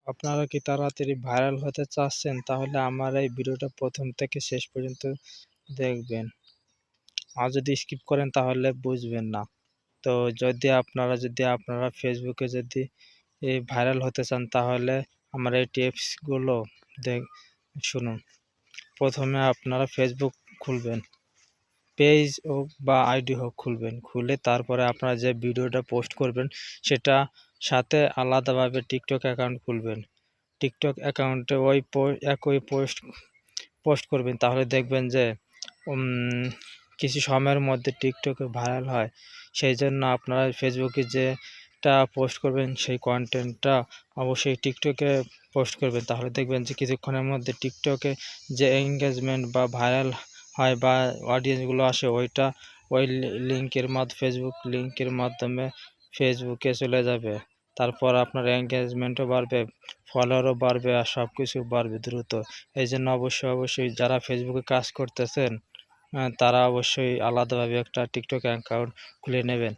আপনারা কি তাড়াতাড়ি ভাইরাল হতে চাচ্ছেন? তাহলে আমার এই ভিডিওটা প্রথম থেকে শেষ পর্যন্ত দেখবেন। আর যদি স্কিপ করেন তাহলে বুঝবেন না। তো যদি আপনারা ফেসবুকে যদি ভাইরাল হতে চান তাহলে আমার এই টিপসগুলো দেখ শুনুন। প্রথমে আপনারা ফেসবুক খুলবেন। পেজ হোক বা আইডি হোক খুলবেন। খুলে তারপরে আপনারা যে ভিডিওটা পোস্ট করবেন সেটা সাথে আলাদাভাবে টিকটক অ্যাকাউন্ট খুলবেন। টিকটক অ্যাকাউন্টে একই পোস্ট করবেন, তাহলে দেখবেন যে কিছু সময়ের মধ্যে টিকটকে ভাইরাল হয়। সেইজন্য আপনারা ফেসবুকে যেটা পোস্ট করবেন সেই কনটেন্টটা অবশ্যই টিকটকে পোস্ট করবেন। তাহলে দেখবেন যে কিছুক্ষণের মধ্যে টিকটকে যে এনগেজমেন্ট বা ভাইরাল হয় বা অডিয়েন্সগুলো আসে ওই ফেসবুক লিংকের মাধ্যমে ফেসবুকে চলে যাবে। তারপর আপনার এনগেজমেন্টও বাড়বে, ফলোয়ারও বাড়বে আর সবকিছু বাড়বে দ্রুত। এইজন্য অবশ্যই যারা ফেসবুকে কাজ করতেছেন তারা অবশ্যই আলাদাভাবে একটা টিকটক অ্যাকাউন্ট খুলে নেবেন।